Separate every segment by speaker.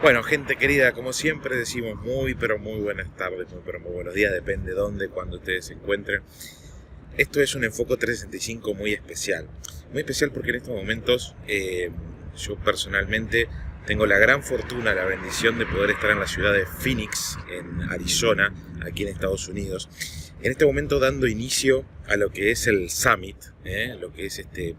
Speaker 1: Bueno, gente querida, como siempre decimos muy pero muy buenas tardes, muy pero muy buenos días, depende de dónde, cuando ustedes se encuentren. Esto es un enfoque 365 muy especial porque en estos momentos yo personalmente tengo la gran fortuna, la bendición de poder estar en la ciudad de Phoenix, en Arizona, aquí en Estados Unidos. En este momento dando inicio a lo que es el Summit, lo que es este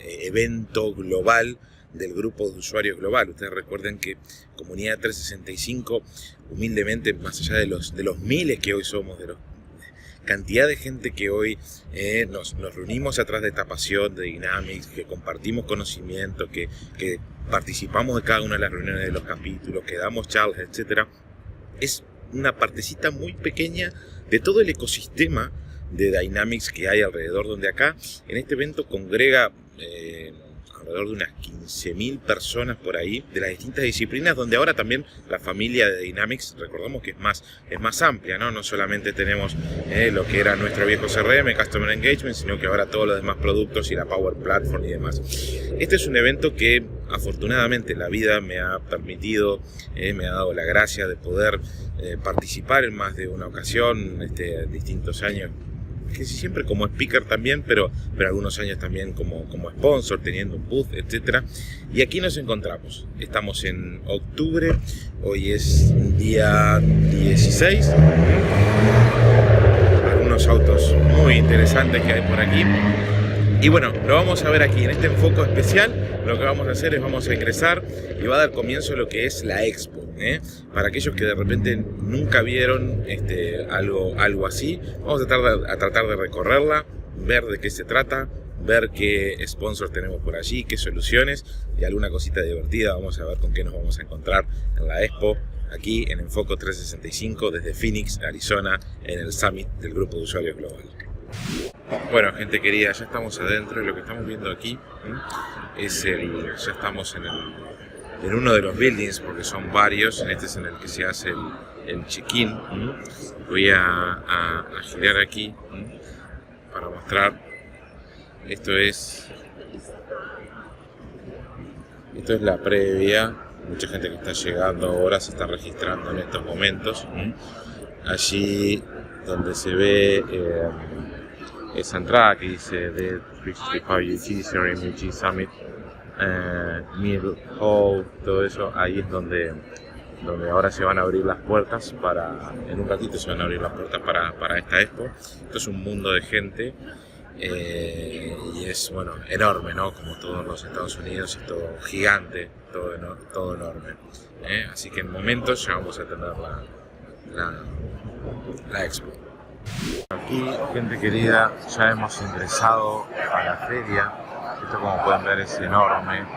Speaker 1: evento global del grupo de usuarios global. Ustedes recuerden que Comunidad 365, humildemente, más allá de los miles que hoy somos, de la cantidad de gente que hoy nos reunimos atrás de esta pasión de Dynamics, que compartimos conocimiento, que participamos de cada una de las reuniones de los capítulos, que damos charlas, etc. Es una partecita muy pequeña de todo el ecosistema de Dynamics que hay alrededor, donde acá en este evento congrega alrededor de unas 15.000 personas por ahí, de las distintas disciplinas, donde ahora también la familia de Dynamics, recordamos que es más amplia, ¿no? No solamente tenemos lo que era nuestro viejo CRM, Customer Engagement, sino que ahora todos los demás productos y la Power Platform y demás. Este es un evento que afortunadamente la vida me ha permitido, me ha dado la gracia de poder participar en más de una ocasión, distintos años, que siempre como speaker también, pero algunos años también como sponsor, teniendo un booth, etc. Y aquí nos encontramos. Estamos en octubre, hoy es día 16. Algunos autos muy interesantes que hay por aquí. Y bueno, lo vamos a ver aquí en este enfoque especial. Lo que vamos a hacer es vamos a ingresar y va a dar comienzo a lo que es la expo. Para aquellos que de repente nunca vieron algo así, vamos a tratar de recorrerla, ver de qué se trata, ver qué sponsors tenemos por allí, qué soluciones y alguna cosita divertida. Vamos a ver con qué nos vamos a encontrar en la expo, aquí en Enfoco 365 desde Phoenix, Arizona, en el Summit del Grupo de Usuarios Global. Bueno, gente querida, ya estamos adentro y lo que estamos viendo aquí es ya estamos en uno de los buildings, porque son varios. En este es en el que se hace el check-in. Voy a girar aquí para mostrar. Esto es la previa. Mucha gente que está llegando ahora se está registrando en estos momentos. Allí donde se ve esa entrada que dice The 365 UG CRM UG Summit, Middle Hall, todo eso, ahí es donde ahora se van a abrir las puertas en un ratito se van a abrir las puertas para esta expo. Esto es un mundo de gente y es, bueno, enorme, ¿no? Como todos los Estados Unidos, es todo gigante, todo enorme. Así que en momentos ya vamos a tener la expo. Aquí, gente querida, ya hemos ingresado a la feria. Esto, como pueden ver, es enorme. Es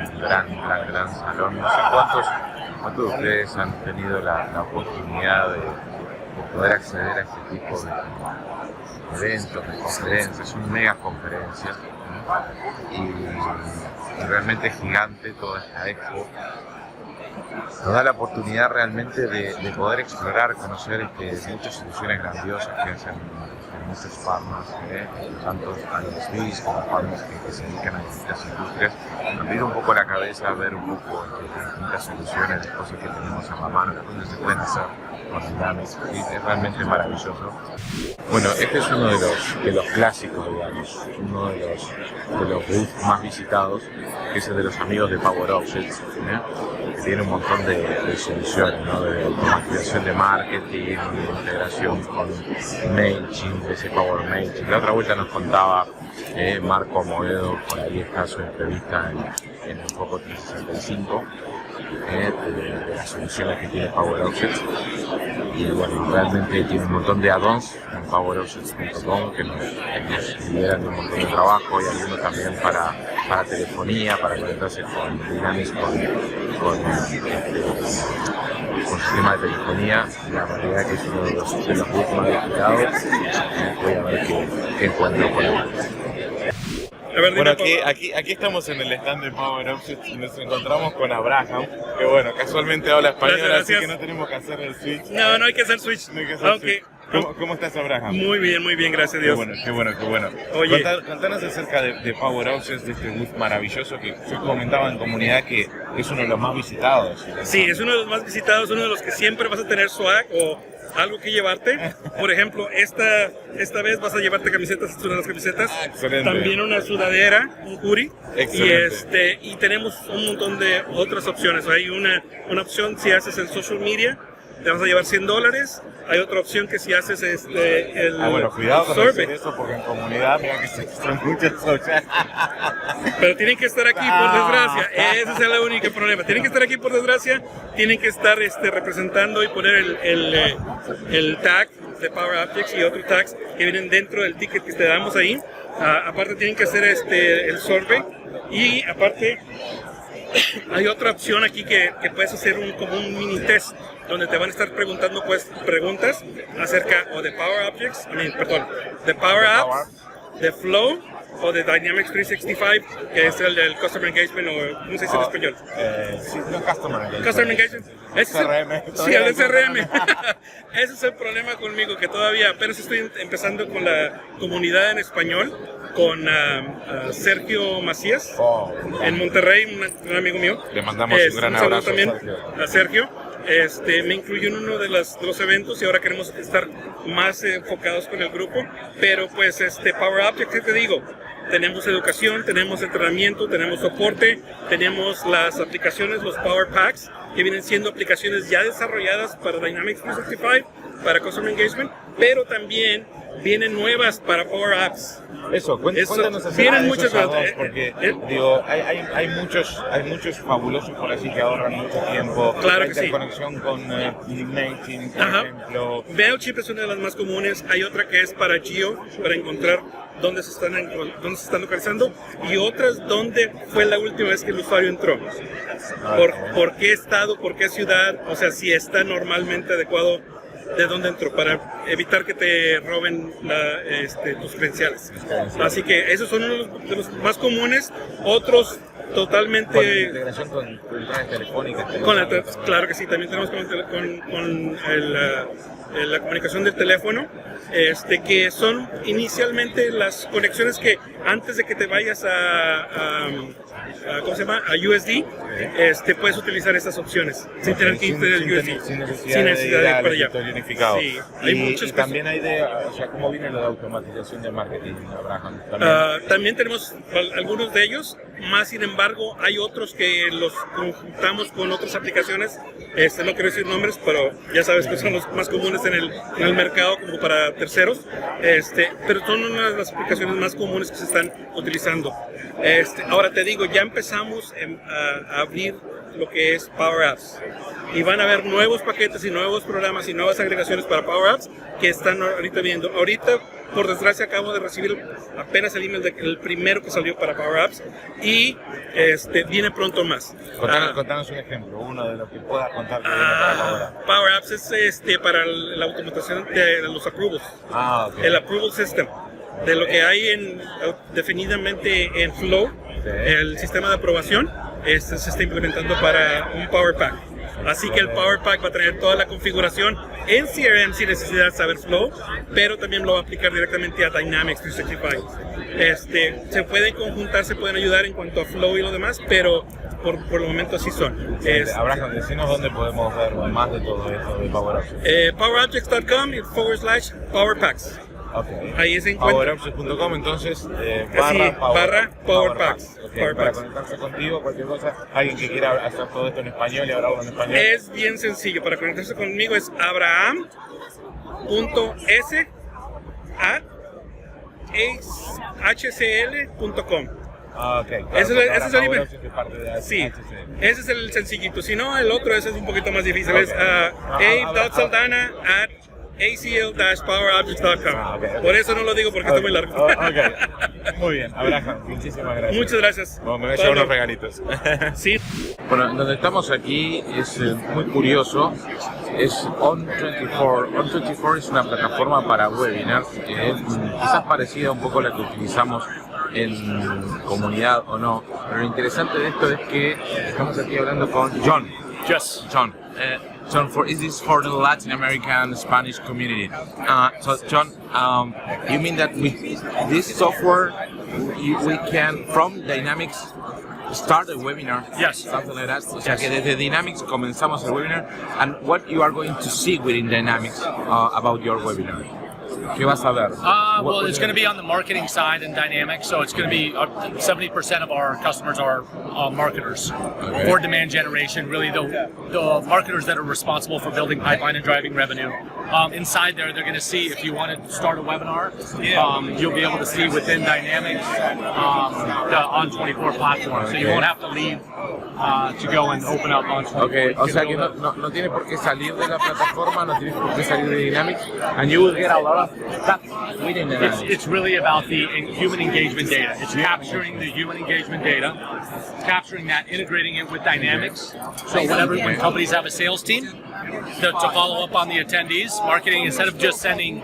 Speaker 1: un gran salón. No sé cuántos de ustedes han tenido la oportunidad de poder acceder a este tipo de eventos, de conferencias. Son mega conferencias y realmente es gigante toda esta expo. Nos da la oportunidad realmente de poder explorar, conocer muchas soluciones grandiosas que hacen muchos partners, tanto a los SBIs como partners que se dedican a distintas industrias. Abrir un poco la cabeza, ver un poco distintas soluciones, las cosas que tenemos en la mano, las cosas que se pueden hacer con Dynamics. Es realmente maravilloso. Bueno, este es uno de los clásicos, digamos, uno de los booths más visitados, que es el de los amigos de PowerObjects, que tiene un montón de soluciones, ¿no? De automatización de marketing, de integración con MailChimp, ese Power MailChimp. La otra vuelta nos contaba Marco Moedo, por ahí está su entrevista en el Foco 365, de las soluciones que tiene PowerObjects. Y bueno, realmente tiene un montón de add-ons en PowerObjects.com que nos liberan de un montón de trabajo, y algunos también para telefonía, para conectarse con Dynamics, con sistema de telefonía. La realidad que es uno de los booths más visitados. Voy a ver qué encuentro por ahí. Bueno, aquí estamos en el stand de PowerObjects y nos encontramos con Abraham, que bueno, casualmente habla español, así que no tenemos que hacer el switch.
Speaker 2: No hay que hacer switch.
Speaker 1: ¿Cómo estás, Abraham?
Speaker 2: Muy bien, gracias a Dios.
Speaker 1: Qué bueno.
Speaker 2: Oye,
Speaker 1: Contanos acerca de PowerObjects, de este booth maravilloso que se comentaba en comunidad que es uno de los más visitados.
Speaker 2: sí, es uno de los más visitados, uno de los que siempre vas a tener swag o algo que llevarte. Por ejemplo, esta vez vas a llevarte camisetas, esta es una de las camisetas.
Speaker 1: Excelente.
Speaker 2: También una sudadera, un hoodie.
Speaker 1: Excelente.
Speaker 2: Y tenemos un montón de otras opciones. Hay una opción si haces el social media, te vas a llevar $100. Hay otra opción que si haces el
Speaker 1: cuidado con
Speaker 2: survey.
Speaker 1: decir eso porque en comunidad, mira que son muchas cosas.
Speaker 2: Pero tienen que estar aquí por desgracia, ese es el único problema. Tienen que estar aquí por desgracia, tienen que estar representando y poner el tag de PowerObjects y otros tags que vienen dentro del ticket que te damos ahí. Aparte tienen que hacer el survey y aparte hay otra opción aquí que puedes hacer como un mini test donde te van a estar preguntando preguntas acerca o de de PowerApps, de Flow o de Dynamics 365, que es el del Customer Engagement o ¿cómo se dice en español?
Speaker 1: Sí, no Customer Engagement.
Speaker 2: Customer Engagement.
Speaker 1: CRM.
Speaker 2: Sí, el CRM. Ese es el problema conmigo, que todavía apenas estoy empezando con la comunidad en español, con Sergio Macías, en Monterrey, un amigo mío.
Speaker 1: Le mandamos un gran abrazo
Speaker 2: también a Sergio. Me incluyó en uno de los eventos y ahora queremos estar más enfocados con el grupo, pero pues PowerObjects, ¿qué te digo? Tenemos educación, tenemos entrenamiento, tenemos soporte, tenemos las aplicaciones, los Power Packs, que vienen siendo aplicaciones ya desarrolladas para Dynamics 365, para Customer Engagement, pero también vienen nuevas para PowerApps.
Speaker 1: Cuéntanos acerca
Speaker 2: vienen
Speaker 1: de
Speaker 2: muchas
Speaker 1: esos add-ons, porque digo, hay muchos fabulosos por así que ahorran mucho tiempo.
Speaker 2: Claro que sí.
Speaker 1: Interconexión con LinkedIn, por ejemplo.
Speaker 2: MailChimp es una de las más comunes. Hay otra que es para Geo, para encontrar dónde se están localizando, y otras dónde fue la última vez que el usuario entró. ¿Por qué estado, por qué ciudad? O sea, si está normalmente adecuado de dónde entró, para evitar que te roben tus credenciales. Así que esos son uno de los más comunes. Otros totalmente...
Speaker 1: Con integración con telefónicas.
Speaker 2: Claro que sí, también tenemos con la comunicación del teléfono, que son inicialmente las conexiones que antes de que te vayas ¿cómo se llama? A USD, puedes utilizar estas opciones sin tener que irte del USD, sin necesidad de ir para allá. Sí, hay muchos.
Speaker 1: También hay ¿cómo viene lo de automatización de marketing, Abraham?
Speaker 2: También tenemos algunos de ellos, más sin embargo hay otros que los conjuntamos con otras aplicaciones. No quiero decir nombres, pero ya sabes que son los más comunes en el mercado como para terceros, pero son una de las aplicaciones más comunes que se están utilizando. Ahora te digo, ya empezamos a abrir lo que es PowerApps y van a haber nuevos paquetes y nuevos programas y nuevas agregaciones para PowerApps que están ahorita viendo. Ahorita, por desgracia, acabo de recibir apenas el email del primero que salió para PowerApps y viene pronto más.
Speaker 1: Contanos un ejemplo, uno de los que puedas contar que viene para PowerApps.
Speaker 2: PowerApps es para la automatización de los approvals, el approval system, de lo que hay definidamente en Flow, el sistema de aprobación. Se está implementando para un Power Pack. Así que el Power Pack va a tener toda la configuración en CRM sin necesidad de saber Flow, pero también lo va a aplicar directamente a Dynamics 365. Se pueden conjuntar, se pueden ayudar en cuanto a Flow y lo demás, pero por el momento así son.
Speaker 1: Abraham, decinos dónde podemos ver más de todo esto de PowerObjects.
Speaker 2: PowerObjects.com/PowerPacks. Ahí se encuentra.
Speaker 1: PowerObjects.com, entonces
Speaker 2: barra PowerPacks.
Speaker 1: Para conectarse contigo, cualquier cosa, alguien que quiera hacer todo esto en español y hablarlo en español.
Speaker 2: Es bien sencillo, para conectarse conmigo es abraham.s@hcl.com. Ese es el email. Sí, ese es el sencillito. Si no, el otro ese es un poquito más difícil. Es a.saldana@acl-powerobjects.com. Por eso no lo digo porque está muy largo.
Speaker 1: Muy bien, Abraham, muchísimas gracias.
Speaker 2: Muchas gracias.
Speaker 1: Me voy a llevar unos regalitos.
Speaker 2: Sí.
Speaker 1: Bueno, donde estamos aquí es muy curioso. Es On24. On24 es una plataforma para webinars, quizás parecida un poco a la que utilizamos en comunidad o no. Pero lo interesante de esto es que estamos aquí hablando con John.
Speaker 3: Yes.
Speaker 1: John. John, this is for the Latin American Spanish community. So, John, you mean that with this software, we can, from Dynamics, start a webinar?
Speaker 3: Yes.
Speaker 1: Something like that. O sea, que desde Dynamics comenzamos el webinar. And what you are going to see within Dynamics about your webinar? ¿Qué vas a ver?
Speaker 3: Well, it's going to be on the marketing side in Dynamics, so it's going to be 70% of our customers are marketers for demand generation, really the marketers that are responsible for building pipeline and driving revenue. Inside there, they're going to see if you want to start a webinar, you'll be able to see within Dynamics the On24 platform, so you won't have to leave to go and open up On24.
Speaker 1: Okay, o sea que no tiene por qué salir de la plataforma, no tiene por qué salir de Dynamics, and you will get a lot of stuff within Dynamics.
Speaker 3: It's really about the human engagement data. It's capturing the human engagement data, capturing that, integrating it with Dynamics. So when companies have a sales team, to follow up on the attendees, marketing, instead of just sending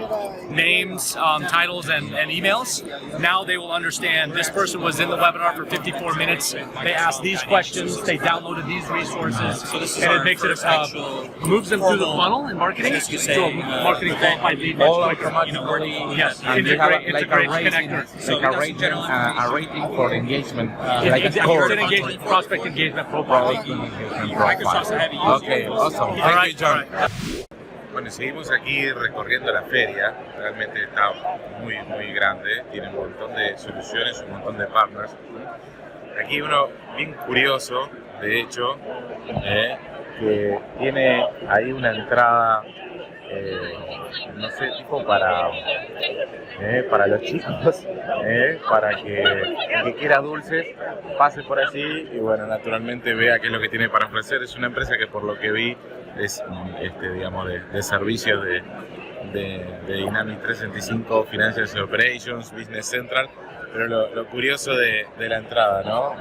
Speaker 3: names, titles, and emails, now they will understand this person was in the webinar for 54 minutes, they asked these questions, they downloaded these resources, and it makes it moves them through the funnel in marketing to a marketing qualified lead much quicker. Yes, integrate connector.
Speaker 1: Like a rating for engagement.
Speaker 3: It's an engagement, prospect engagement profile.
Speaker 1: Okay, awesome. Thank you, John. Bueno, seguimos aquí recorriendo la feria. Realmente está muy, muy grande. Tiene un montón de soluciones, un montón de partners. Aquí uno bien curioso, de hecho, que tiene ahí una entrada, no sé, tipo para los chicos, para que el que quiera dulces pase por allí y bueno, naturalmente vea qué es lo que tiene para ofrecer. Es una empresa que por lo que vi es digamos de servicios de Dynamics 365, Financial Operations, Business Central, pero lo curioso de la entrada, ¿no?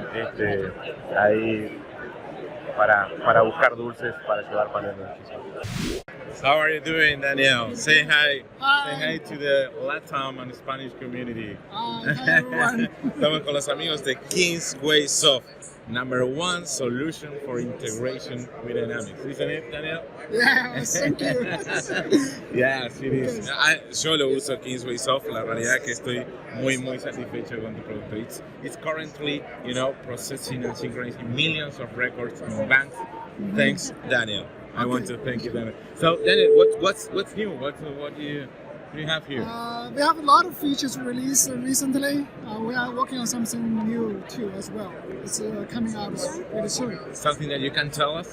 Speaker 1: Ahí para buscar dulces para llevar para el noche. How are you doing, Daniel? Say hi.
Speaker 4: Hi.
Speaker 1: Say hi to the Latam and Spanish community.
Speaker 4: Hi everyone.
Speaker 1: Estamos con los amigos de Kingswaysoft, #1 solution for integration with Dynamics. Isn't it, Daniel?
Speaker 4: Yeah, thank you.
Speaker 1: Yes, it is. Yo lo uso Kingswaysoft. La realidad es que estoy muy, muy satisfecho con tu producto. It's currently, processing and synchronizing millions of records in banks. Thanks, Daniel. I want to thank you, Daniel. So, Daniel, what's new? What do you have here?
Speaker 4: We have a lot of features released recently. We are working on something new too as well. It's coming out really soon.
Speaker 1: Something that you can tell us?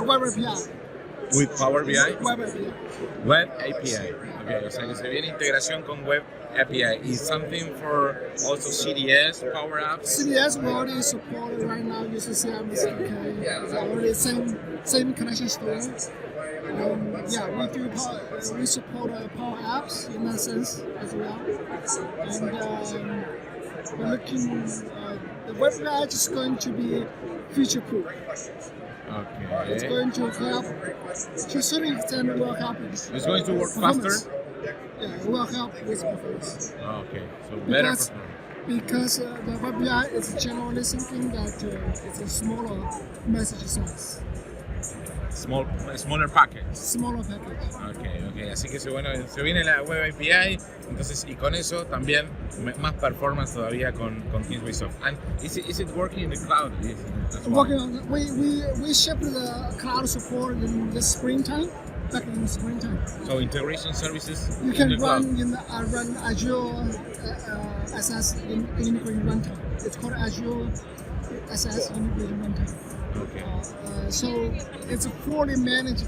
Speaker 4: Web API.
Speaker 1: With Power BI?
Speaker 4: Web API.
Speaker 1: Web API. Okay, o sea que se viene integración con Web API. Is something for also CDS, PowerApps?
Speaker 4: CDS we already support right now using CRM SDK. It's already same connection story. We support PowerApps in that sense as well. And we're looking, the web API is going to be future proof.
Speaker 1: Okay.
Speaker 4: It's going to help, to a certain extent, it will help.
Speaker 1: It's going to work faster?
Speaker 4: Yeah, it will help with performance.
Speaker 1: Okay, so better performance.
Speaker 4: Because the web API is generally thinking that it's a smaller message size.
Speaker 1: Smaller package.
Speaker 4: Smaller package.
Speaker 1: Okay. Así que se viene la Web API, entonces y con eso también más performance todavía con Kingswaysoft. And is it working in the cloud?
Speaker 4: Working on, we shipped the cloud support in the springtime. Back in the springtime.
Speaker 1: So integration services.
Speaker 4: You can run Azure SS integrated runtime. It's called Azure SS integrated runtime.
Speaker 1: Okay.
Speaker 4: So it's a fully managed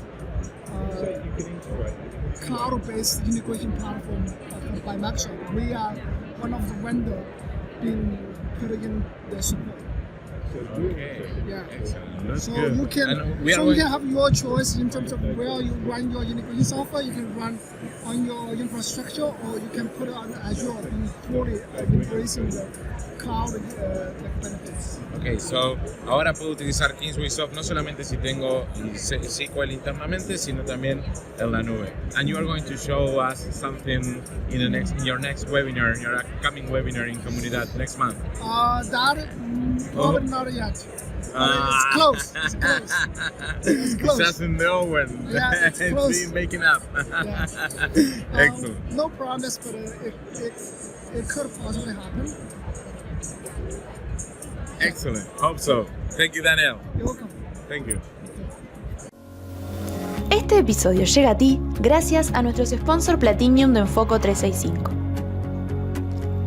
Speaker 4: cloud-based integration platform by Microsoft. We are one of the vendors being putting in the support.
Speaker 1: Okay.
Speaker 4: Yeah.
Speaker 1: Excellent. That's
Speaker 4: So
Speaker 1: good.
Speaker 4: you can have your choice in terms of where you run your integration software. You can run on your infrastructure, or you can put it on Azure and fully embracing the cloud benefits.
Speaker 1: Ok, so ahora puedo utilizar Kingswaysoft no solamente si tengo SQL internamente, sino también en la nube. And you are going to show us something in your next webinar, your upcoming webinar in Comunidad next month.
Speaker 4: Probably not yet. It's close. It's close. It's close.
Speaker 1: It doesn't know when.
Speaker 4: Yeah, it's close.
Speaker 1: It's making up.
Speaker 4: Yeah.
Speaker 1: Excellent.
Speaker 4: No promise, but it could possibly happen.
Speaker 1: Excellent. Hope so. Thank you, Daniel.
Speaker 4: You're welcome.
Speaker 1: Thank you.
Speaker 5: Este episodio llega a ti gracias a nuestros sponsor Platinum de Enfoco 365.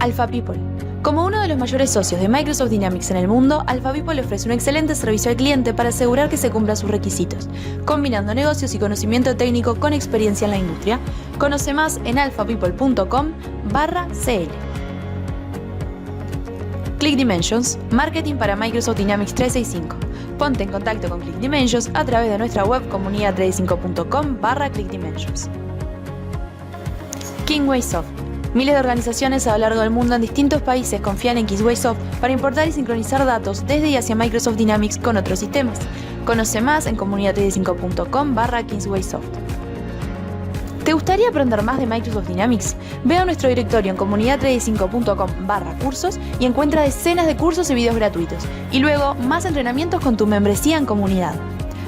Speaker 5: Alpha People. Como uno de los mayores socios de Microsoft Dynamics en el mundo, Alpha People ofrece un excelente servicio al cliente para asegurar que se cumplan sus requisitos, combinando negocios y conocimiento técnico con experiencia en la industria. Conoce más en alphapeople.com/cl. ClickDimensions, marketing para Microsoft Dynamics 365. Ponte en contacto con ClickDimensions a través de nuestra web comunidad365.com/ClickDimensions. Kingswaysoft. Miles de organizaciones a lo largo del mundo en distintos países confían en Kingswaysoft para importar y sincronizar datos desde y hacia Microsoft Dynamics con otros sistemas. Conoce más en comunidad365.com/Kingswaysoft. ¿Te gustaría aprender más de Microsoft Dynamics? Ve a nuestro directorio en comunidad365.com/cursos y encuentra decenas de cursos y videos gratuitos. Y luego, más entrenamientos con tu membresía en comunidad.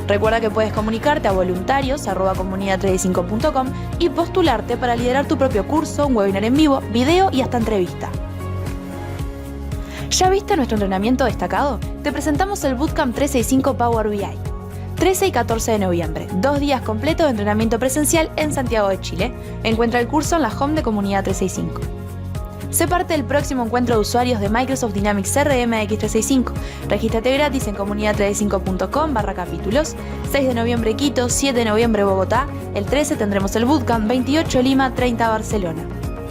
Speaker 5: Recuerda que puedes comunicarte a voluntarios@comunidad365.com y postularte para liderar tu propio curso, un webinar en vivo, video y hasta entrevista. ¿Ya viste nuestro entrenamiento destacado? Te presentamos el Bootcamp 365 Power BI. 13 y 14 de noviembre, 2 días completos de entrenamiento presencial en Santiago de Chile. Encuentra el curso en la home de Comunidad 365. Sé parte del próximo encuentro de usuarios de Microsoft Dynamics CRM X365. Regístrate gratis en comunidad365.com/capítulos. 6 de noviembre Quito, 7 de noviembre Bogotá, el 13 tendremos el Bootcamp, 28 Lima, 30 Barcelona.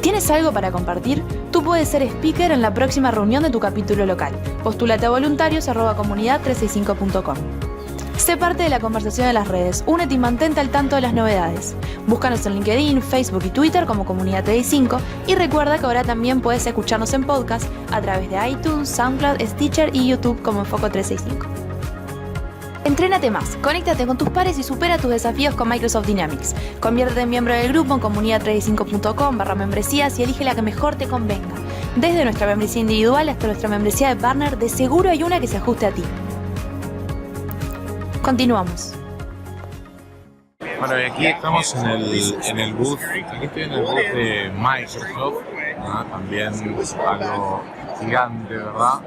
Speaker 5: ¿Tienes algo para compartir? Tú puedes ser speaker en la próxima reunión de tu capítulo local. Postúlate a voluntarios@comunidad365.com. Sé parte de la conversación de las redes, únete y mantente al tanto de las novedades. Búscanos en LinkedIn, Facebook y Twitter como Comunidad 365 y recuerda que ahora también puedes escucharnos en podcast a través de iTunes, SoundCloud, Stitcher y YouTube como Enfoco 365. Entrénate más, conéctate con tus pares y supera tus desafíos con Microsoft Dynamics. Conviértete en miembro del grupo en comunidad365.com/membresías y elige la que mejor te convenga. Desde nuestra membresía individual hasta nuestra membresía de partner, de seguro hay una que se ajuste a ti. Continuamos.
Speaker 1: Bueno, y aquí estamos en el booth, aquí estoy en el booth de Microsoft, ¿no? También algo gigante, ¿verdad?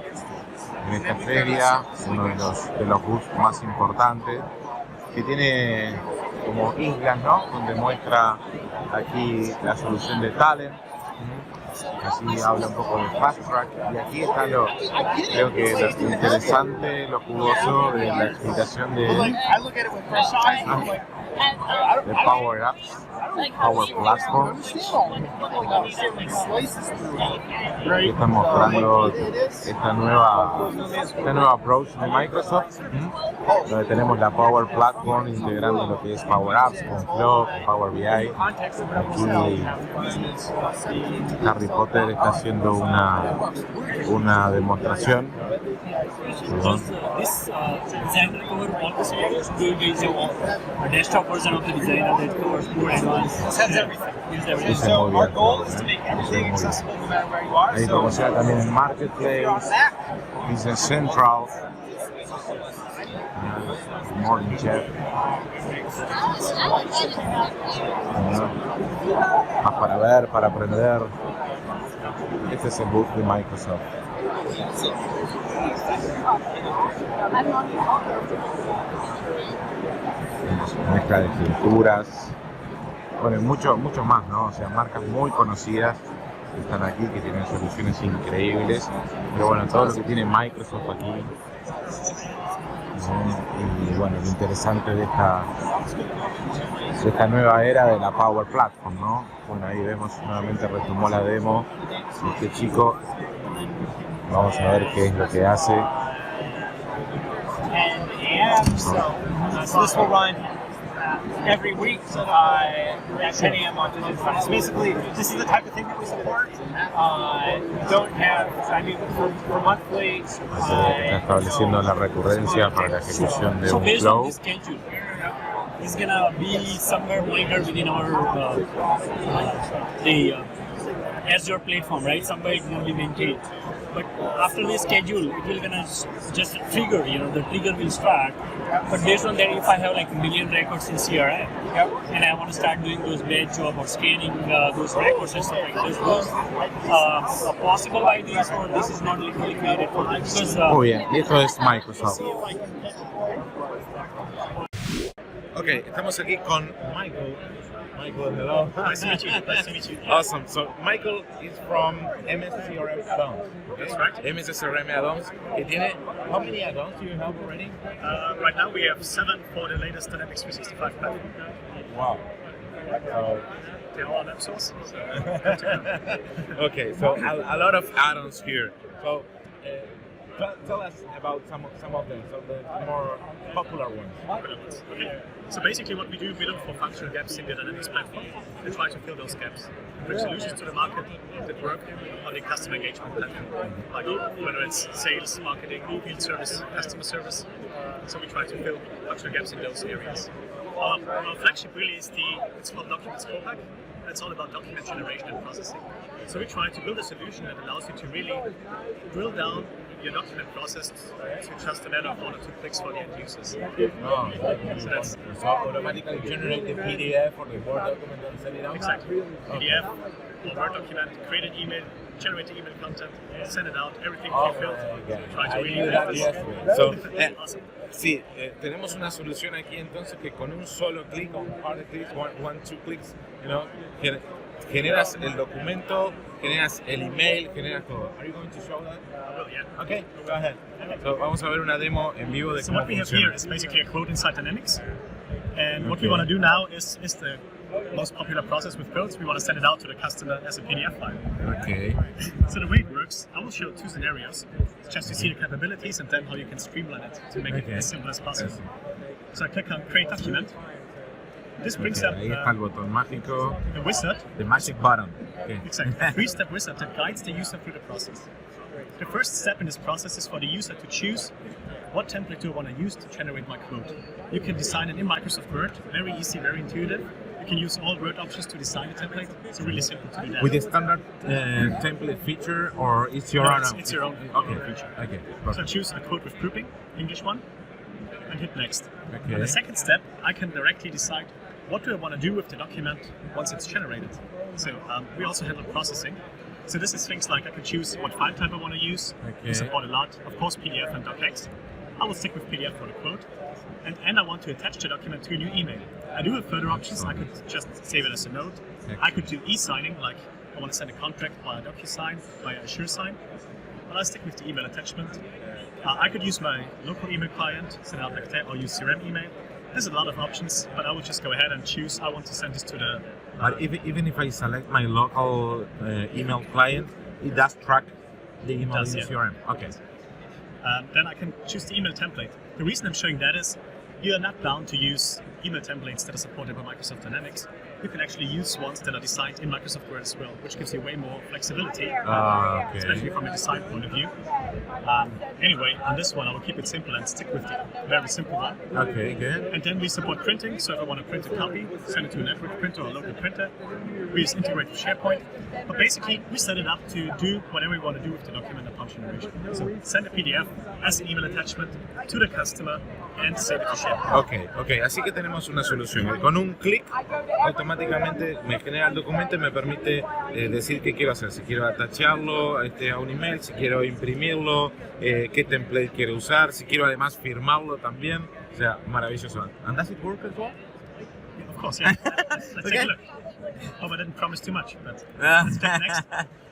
Speaker 1: En esta feria, uno de los booths más importantes, que tiene como islas, ¿no? Donde muestra aquí la solución de talent. Así habla un poco de Fast Track y aquí está creo que lo interesante, lo jugoso de la explicación de PowerApps, Power Platform. Aquí están mostrando esta nueva approach de Microsoft, donde tenemos la Power Platform integrando lo que es PowerApps con Flow, Power BI. Aquí Harry Potter está haciendo una demostración. Perdón. Ahí como sea también el Marketplace, dice Central, Morning Chef. Más para ver, para aprender. Este es el booth de Microsoft. Mezcla de escrituras. Bueno, mucho más, ¿no? O sea, marcas muy conocidas que están aquí, que tienen soluciones increíbles. Pero bueno, todo lo que tiene Microsoft aquí. Y bueno, lo interesante de esta nueva era de la Power Platform, ¿no? Bueno, ahí vemos nuevamente retomó la demo de este chico. Vamos a ver qué es lo que hace.
Speaker 6: So this will run every week at 10 a.m. on Digital Fridays. So basically, this is the type of thing that we support. Don't have, I mean, for monthly.
Speaker 1: Está estableciendo la recurrencia para la ejecución de
Speaker 6: So
Speaker 1: un
Speaker 6: based on
Speaker 1: flow.
Speaker 6: this schedule, it's gonna be somewhere minor within our Azure platform, right? Somewhere it's gonna be maintained. But after this schedule, it will gonna just trigger, the trigger will start. But based on that, if I have like 1 million records in CRM, and I want to start doing those batch job or scanning those records and stuff like this, those are possible by this, or this is not literally created for this? Because,
Speaker 1: Muy bien, y esto es Microsoft. Ok, estamos aquí con Michael. Michael, hello.
Speaker 6: Nice to meet you. Nice to meet you.
Speaker 1: Awesome. So Michael is from MSCRM Addons.
Speaker 6: That's right.
Speaker 1: MSCRM Addons. How many add-ons do you have already?
Speaker 6: Right now we have 7 for the latest Dynamics 365 platform.
Speaker 1: Wow.
Speaker 6: They're all on source.
Speaker 1: Okay, so a lot of add-ons here. So tell us about some of them, some of the more popular ones.
Speaker 6: Okay. So basically what we do, we look for functional gaps in the Dynamics platform and try to fill those gaps. Bring solutions to the market that work on the customer engagement platform, like whether it's sales, marketing, field service, customer service. So we try to fill functional gaps in those areas. Our flagship really is it's called Documents Fallback. It's all about document generation and processing. So we try to build a solution that allows you to really drill down your document process to just a matter of 1 or 2 clicks for the end users.
Speaker 1: Oh, so automatically generate the PDF or the Word document and send it out?
Speaker 6: Exactly. PDF, or Word document, create an email, generate the email content, send it out, everything fulfilled. Try to really do this.
Speaker 1: So,
Speaker 6: Awesome.
Speaker 1: sí, tenemos una solución aquí entonces que con un solo clic, o un par de clics, one, two clicks, generas el documento, generas el email, generas todo. Are you going to show that?
Speaker 6: Yeah.
Speaker 1: Okay, go ahead. So, vamos a ver una demo en vivo de
Speaker 6: So
Speaker 1: cómo
Speaker 6: what we have
Speaker 1: funciona.
Speaker 6: here is basically a quote inside Dynamics. And what we want to do now is the most popular process with quotes. We want to send it out to the customer as a PDF file.
Speaker 1: Okay.
Speaker 6: So the way it works, I will show 2 scenarios, just to see the capabilities and then how you can streamline it to make it as simple as possible. So I click on Create Document. This brings up
Speaker 1: Ahí está el botón mágico,
Speaker 6: the wizard,
Speaker 1: the magic button. Okay.
Speaker 6: exactly, a 3-step wizard that guides the user through the process. The first step in this process is for the user to choose what template do I want to use to generate my quote. You can design it in Microsoft Word, very easy, very intuitive. You can use all Word options to design the template. It's really simple to do that.
Speaker 1: With the standard template feature, or it's your own?
Speaker 6: It's your own feature.
Speaker 1: Okay.
Speaker 6: So choose a quote with grouping, English one, and hit next.
Speaker 1: Okay.
Speaker 6: And the second step, I can directly decide what do I want to do with the document once it's generated. So we also handle processing. So this is things like I can choose what file type I want to use.
Speaker 1: Okay.
Speaker 6: We support a lot, of course, PDF and docx. I will stick with PDF for the quote. And I want to attach the document to a new email. I do have further options. I could just save it as a note. I could do e-signing, like I want to send a contract via DocuSign, via AssureSign. But I'll stick with the email attachment. I could use my local email client, send out like that, or use CRM email. There's a lot of options, but I will just go ahead and choose. I want to send this to the...
Speaker 1: But even if I select my local email client, it does track the email in the CRM. Okay.
Speaker 6: Then I can choose the email template. The reason I'm showing that is you are not bound to use email templates that are supported by Microsoft Dynamics. You can actually use ones that are designed in Microsoft Word as well, which gives you way more flexibility, especially from a design point of view. Anyway, on this one, I will keep it simple and stick with the very simple one.
Speaker 1: Okay, good.
Speaker 6: And then we support printing, so if I want to print a copy, send it to a network printer or a local printer. We use integrate with SharePoint. But basically, we set it up to do whatever we want to do with the document upon generation. So send a PDF as an email attachment to the customer and save it to SharePoint.
Speaker 1: Ok, así que tenemos una solución. Con un clic, automáticamente me genera el documento y me permite decir qué quiero hacer. Si quiero atachearlo a un email, si quiero imprimirlo, qué template quiero usar, si quiero además firmarlo también. O sea, maravilloso. And does it work as well?
Speaker 6: Of course, yeah. Let's take a look. Oh, I didn't promise too much, but let's check next.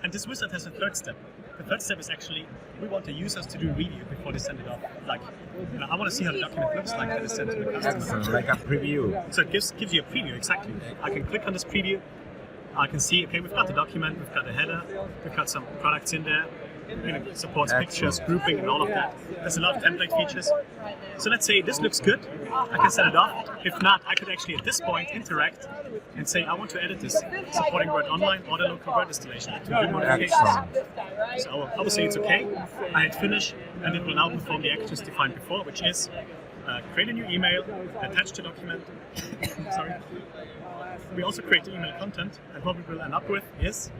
Speaker 6: And this wizard has a third step. The third step is actually, we want the users to do a review before they send it off. Like, I want to see how the document looks like that is sent to the customer.
Speaker 1: Like a preview.
Speaker 6: So it gives you a preview, exactly. I can click on this preview. I can see, okay, we've got the document, we've got the header, we've got some products in there. It supports pictures, grouping, and all of that. There's a lot of template features. So let's say this looks good. I can set it off. If not, I could actually at this point interact and say I want to edit this, supporting Word Online or the local Word installation to do modifications. So I will say it's okay. I hit finish, and it will now perform the actions defined before, which is create a new email, attach the document. Sorry. We also create the email content, and what we will end up with is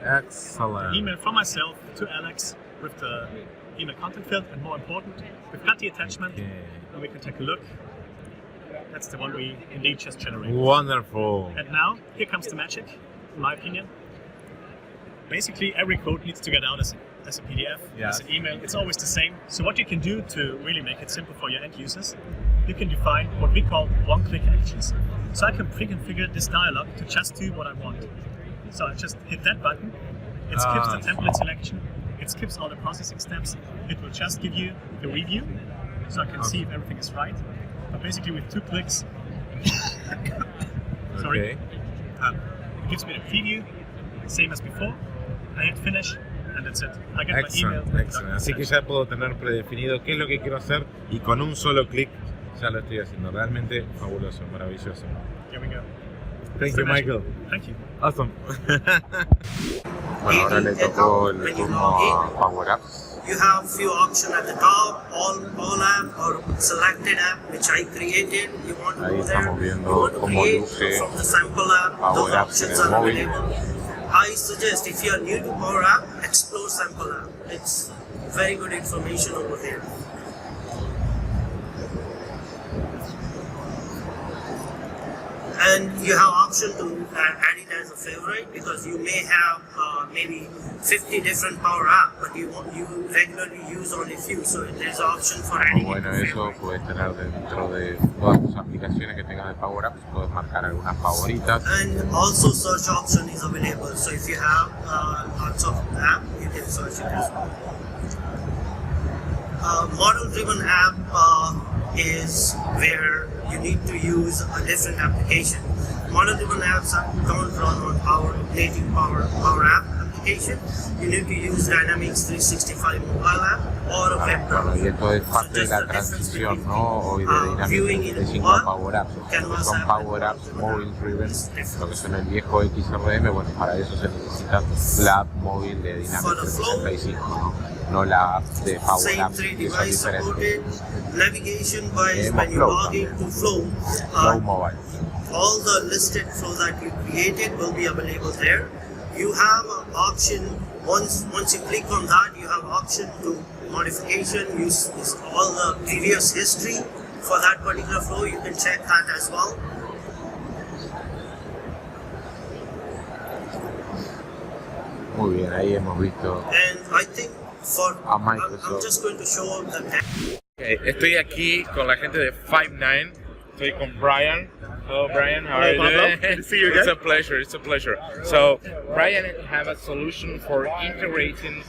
Speaker 1: Excellent.
Speaker 6: email from myself to Alex with the email content field, and more important, we've got the attachment, and we can take a look. That's the one we indeed just generated.
Speaker 1: Wonderful.
Speaker 6: And now, here comes the magic, in my opinion. Basically, every code needs to get out as a PDF, as an email. It's always the same. So what you can do to really make it simple for your end users, you can define what we call one-click actions. So I can pre-configure this dialog to just do what I want. So I just hit that button, it skips the template selection, it skips all the processing steps, it will just give you the review, so I can see if everything is right. But basically with 2 clicks, sorry, it gives me the preview, same as before. I hit finish, and that's it. I get my email.
Speaker 1: Excellent. Así que ya puedo tener predefinido qué es lo que quiero hacer y con un solo clic ya lo estoy haciendo. Realmente fabuloso, maravilloso.
Speaker 6: Here we go.
Speaker 1: Thank you, Michael.
Speaker 6: Thank you.
Speaker 1: Awesome. Bueno, ahora le tocó el turno a PowerApps.
Speaker 7: You have few options at the top, all app or selected app which I created. You want to
Speaker 1: Ahí
Speaker 7: go there.
Speaker 1: estamos viendo
Speaker 7: You want to
Speaker 1: cómo
Speaker 7: create
Speaker 1: luce
Speaker 7: from the sample app. Those
Speaker 1: PowerApps en
Speaker 7: options
Speaker 1: el
Speaker 7: are
Speaker 1: móvil.
Speaker 7: available. I suggest if you are new to PowerApp, explore sample app. It's very good information over there. And you have option to add it as a favorite, because you may have maybe 50 different Power Apps, but you regularly use only few, so there's an option for adding
Speaker 1: Bueno,
Speaker 7: it to
Speaker 1: eso
Speaker 7: favorite.
Speaker 1: puedes tener dentro de todas tus aplicaciones que tengas de PowerApps, puedes marcar algunas favoritas.
Speaker 7: And also search option is available, so if you have lots of apps, you can search it as well. Model-driven app is where you need to use a different application. Model-driven apps don't run on native Power App application. You need to use Dynamics 365 mobile app or a web
Speaker 1: Bueno, y
Speaker 7: browser.
Speaker 1: esto es parte de la transición, ¿no? Hoy de Dynamics 365 a PowerApps. Lo que son PowerApps Mobile Driven, lo que son el viejo XRM, bueno, para eso se necesita la app móvil de Dynamics 365, ¿no? La app de
Speaker 7: Same
Speaker 1: PowerApps,
Speaker 7: three
Speaker 1: que son
Speaker 7: device supported.
Speaker 1: diferentes.
Speaker 7: Navigation wise, when you
Speaker 1: Flow
Speaker 7: log
Speaker 1: también.
Speaker 7: into Flow,
Speaker 1: Flow Mobile.
Speaker 7: all the listed flow that you created will be available there. You have an option, once you click on that, you have option to modification, use all the previous history for that particular flow. You can check that as well.
Speaker 1: Muy bien, ahí hemos visto.
Speaker 7: And I think I'm
Speaker 1: Microsoft.
Speaker 7: just going to show the
Speaker 1: Okay, estoy aquí con la gente de Five9. Estoy con Brian. Hello, Brian. How are you doing?
Speaker 2: Good to see you again.
Speaker 1: It's a pleasure. It's a pleasure. So, Brian have a solution for integrating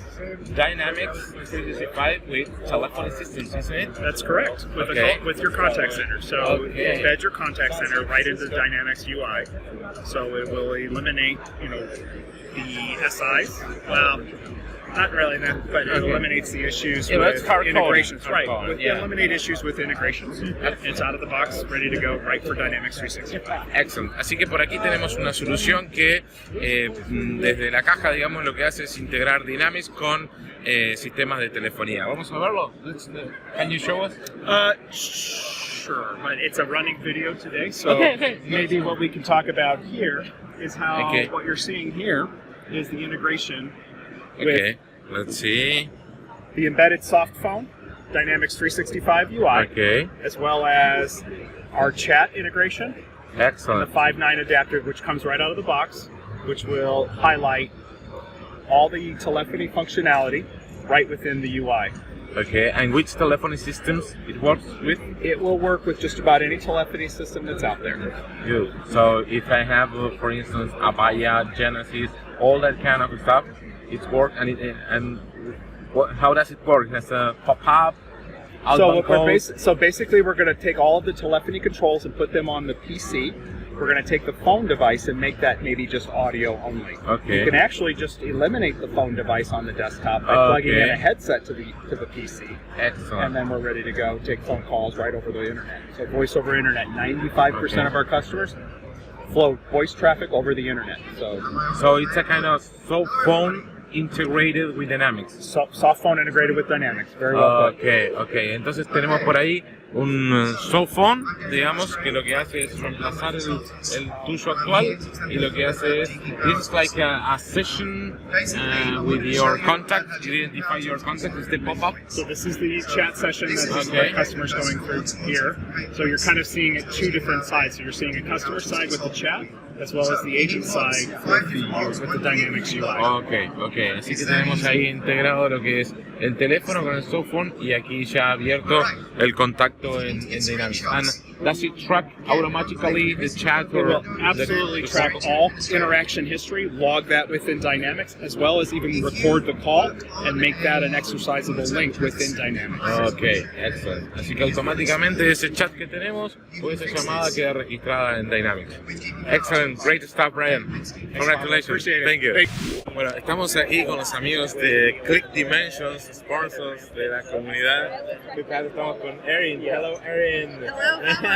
Speaker 1: Dynamics 365 with telephony systems, isn't it?
Speaker 8: That's correct. With your contact center. So embed your contact center right into the Dynamics UI. So it will eliminate, the SIs. Well, not really, but it eliminates the issues with integrations. Eliminate issues with integrations. It's out of the box, ready to go, right for Dynamics 365.
Speaker 1: Excellent. Así que por aquí tenemos una solución que desde la caja, digamos, lo que hace es integrar Dynamics con sistemas de telefonía. Vamos a verlo. Can you show us?
Speaker 8: Sure, but it's a running video today, so maybe what we can talk about here is how what you're seeing here is the integration with
Speaker 1: let's see.
Speaker 8: the embedded soft phone, Dynamics 365 UI, as well as our chat integration,
Speaker 1: Excellent.
Speaker 8: and the 5.9 adapter, which comes right out of the box, which will highlight all the telephony functionality right within the UI.
Speaker 1: Okay, and which telephony systems it works with?
Speaker 8: It will work with just about any telephony system that's out there.
Speaker 1: Good. So if I have, for instance, Avaya, Genesis, all that kind of stuff, it's work, and how does it work? It has a pop-up.
Speaker 8: So basically, we're going to take all of the telephony controls and put them on the PC. we're going to take the phone device and make that maybe just audio only.
Speaker 1: Okay.
Speaker 8: You can actually just eliminate the phone device on the desktop by plugging in a headset to the PC.
Speaker 1: Excellent.
Speaker 8: And then we're ready to go take phone calls right over the internet. So voice over internet, 95% of our customers flow voice traffic over the internet.
Speaker 1: So it's a kind of soft phone integrated with Dynamics.
Speaker 8: Soft phone integrated with Dynamics. Very well put.
Speaker 1: Okay. Entonces tenemos por ahí un soft phone, digamos, que lo que hace es reemplazar el tuyo actual y lo que hace es, this is like a session with your contact, you identify your contact, is the pop-up.
Speaker 8: So this is the chat session that the customer's going through here. So you're kind of seeing it two different sides. So you're seeing a customer side with the chat, as well as the agent side with the Dynamics UI.
Speaker 1: Okay. Así que tenemos ahí integrado lo que es el teléfono con el soft phone y aquí ya abierto el contacto en Dynamics. And does it track automatically the chat?
Speaker 8: It will absolutely track all interaction history, log that within Dynamics, as well as even record the call and make that an exercisable link within Dynamics.
Speaker 1: Okay, excellent. Así que automáticamente ese chat que tenemos o esa llamada queda registrada en Dynamics. Excellent, great stuff, Brian. Congratulations.
Speaker 8: Appreciate it.
Speaker 1: Thank you. Bueno, estamos aquí con los amigos de ClickDimensions, sponsors de la comunidad. Estamos con Erin. Hello, Erin.
Speaker 9: Hello.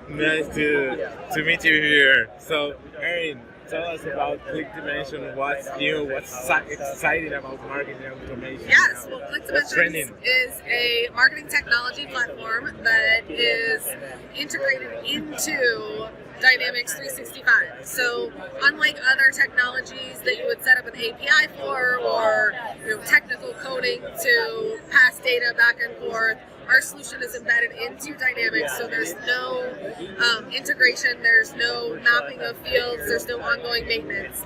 Speaker 1: Nice to meet you here. So, Erin, tell us about ClickDimensions. What's new? What's exciting about marketing automation?
Speaker 9: Yes, well, ClickDimensions is a marketing technology platform that is integrated into Dynamics 365. So unlike other technologies that you would set up an API for or technical coding to pass data back and forth, our solution is embedded into Dynamics, so there's no integration, there's no mapping of fields, there's no ongoing maintenance.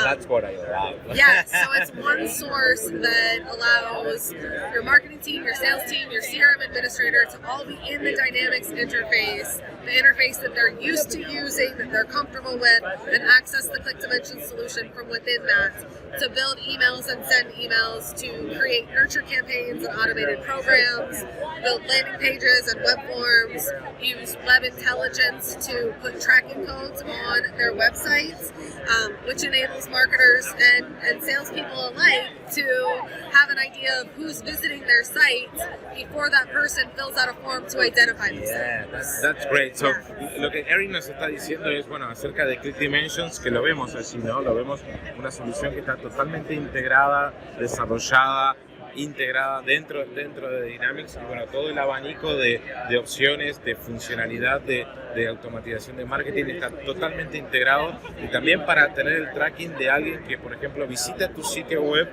Speaker 1: That's what I love.
Speaker 9: Yeah, so it's one source that allows your marketing team, your sales team, your CRM administrator to all be in the Dynamics interface, the interface that they're used to using, that they're comfortable with, and access the ClickDimensions solution from within that to build emails and send emails, to create nurture campaigns and automated programs, build landing pages and web forms, use web intelligence to put tracking codes on their websites, which enables marketers and salespeople alike to have an idea of who's visiting their site before that person fills out a form to identify themselves.
Speaker 1: Yeah, that's great. So, lo que Erin nos está diciendo es, bueno, acerca de ClickDimensions, que lo vemos así, ¿no? Lo vemos una solución que está totalmente integrada, desarrollada, integrada dentro de Dynamics y bueno, todo el abanico de opciones, de funcionalidad, de automatización de marketing está totalmente integrado y también para tener el tracking de alguien que, por ejemplo, visita tu sitio web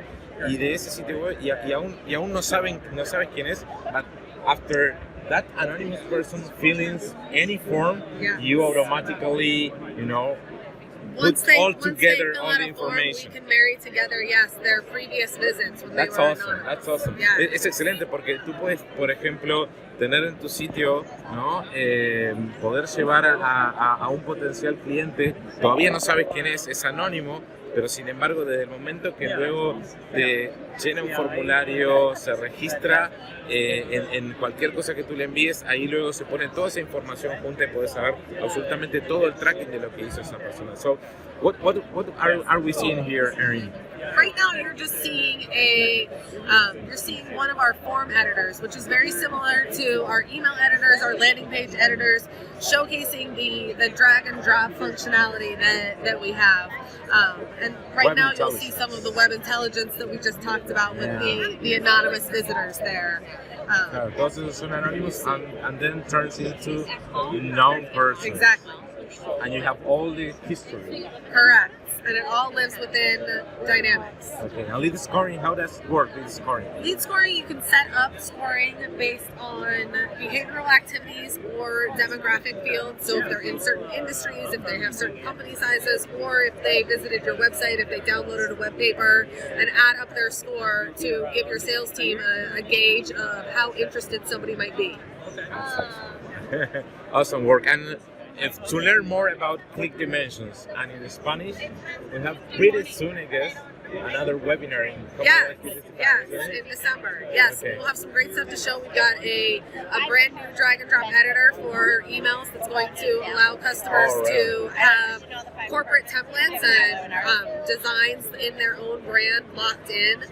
Speaker 1: y de ese sitio web y aún no sabes quién es, but after that anonymous person fills any form, you automatically,
Speaker 9: Once
Speaker 1: put
Speaker 9: they
Speaker 1: all
Speaker 9: fill
Speaker 1: together
Speaker 9: out
Speaker 1: all the
Speaker 9: a form,
Speaker 1: information.
Speaker 9: we can marry together, their previous visits when
Speaker 1: That's
Speaker 9: they were
Speaker 1: awesome.
Speaker 9: anonymous.
Speaker 1: That's awesome.
Speaker 9: Yeah.
Speaker 1: Es excelente porque tú puedes, por ejemplo, tener en tu sitio, ¿no? Poder llevar a un potencial cliente, todavía no sabes quién es anónimo, pero sin embargo desde el momento que luego te llena un formulario, se registra en cualquier cosa que tú le envíes, ahí luego se pone toda esa información junta y puedes saber absolutamente todo el tracking de lo que hizo esa persona. So, what are we seeing here, Erin?
Speaker 9: Right now, you're just seeing one of our form editors, which is very similar to our email editors, our landing page editors, showcasing the drag and drop functionality that we have. And right
Speaker 1: Web
Speaker 9: now, you'll
Speaker 1: intelligence.
Speaker 9: see some of the web intelligence that we just talked about with the anonymous visitors there.
Speaker 1: Those are anonymous and then turns into known person.
Speaker 9: Exactly.
Speaker 1: And you have all the history.
Speaker 9: Correct. And it all lives within Dynamics.
Speaker 1: Okay, now lead scoring, how does it work, lead scoring?
Speaker 9: Lead scoring, you can set up scoring based on behavioral activities or demographic fields. So if they're in certain industries, if they have certain company sizes, or if they visited your website, if they downloaded a web paper, and add up their score to give your sales team a gauge of how interested somebody might be.
Speaker 1: Awesome work. And if to learn more about ClickDimensions and in Spanish, we have pretty soon, I guess,
Speaker 10: another webinar in
Speaker 9: Yes, in December. Yes,
Speaker 10: Okay.
Speaker 9: we'll have some great stuff to show. We've got a brand new drag and drop editor for emails that's going to allow customers to have corporate templates and designs in their own brand locked in.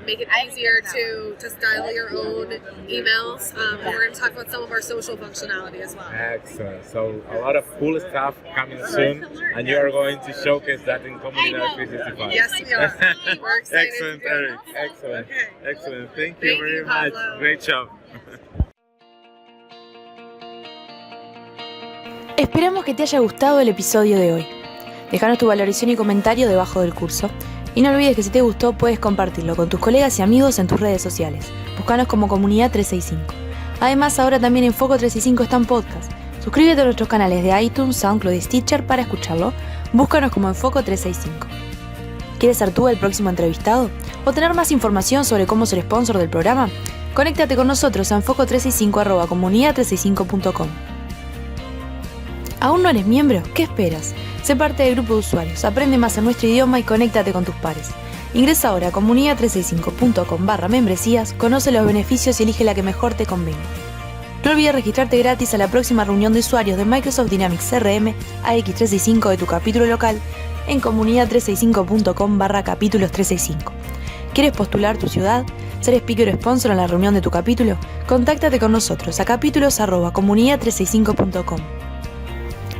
Speaker 9: Make it easier to style your own emails. And we're going to talk about some of our social functionality as well.
Speaker 10: Excellent. So a lot of cool stuff coming soon, and you are going to showcase that in Comunidad 365.
Speaker 9: Yes, we are. We're excited.
Speaker 10: Excellent, Eric. Excellent.
Speaker 9: Okay.
Speaker 10: Excellent. Thank
Speaker 9: Thank
Speaker 10: you very
Speaker 9: you,
Speaker 10: much.
Speaker 9: Pablo.
Speaker 10: Great job.
Speaker 5: Esperamos que te haya gustado el episodio de hoy. Déjanos tu valoración y comentario debajo del curso. Y no olvides que si te gustó puedes compartirlo con tus colegas y amigos en tus redes sociales. Búscanos como Comunidad 365. Además, ahora también en Foco 365 están podcasts. Suscríbete a nuestros canales de iTunes, SoundCloud y Stitcher para escucharlo. Búscanos como en Foco 365. ¿Quieres ser tú el próximo entrevistado? ¿O tener más información sobre cómo ser sponsor del programa? Conéctate con nosotros en foco365@comunidad365.com. ¿Aún no eres miembro? ¿Qué esperas? Sé parte del grupo de usuarios, aprende más en nuestro idioma y conéctate con tus pares. Ingresa ahora a comunidad365.com/membresías, conoce los beneficios y elige la que mejor te convenga. No olvides registrarte gratis a la próxima reunión de usuarios de Microsoft Dynamics CRM AX365 de tu capítulo local en comunidad365.com/capítulos 365. ¿Quieres postular tu ciudad? ¿Ser speaker o sponsor en la reunión de tu capítulo? Contáctate con nosotros a capítulos@comunidad365.com.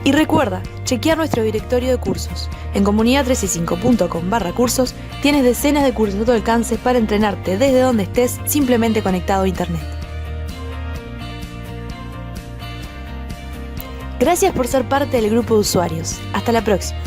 Speaker 5: Y recuerda, chequear nuestro directorio de cursos. En comunidad365.com/cursos tienes decenas de cursos a tu alcance para entrenarte desde donde estés simplemente conectado a internet. Gracias por ser parte del grupo de usuarios. Hasta la próxima.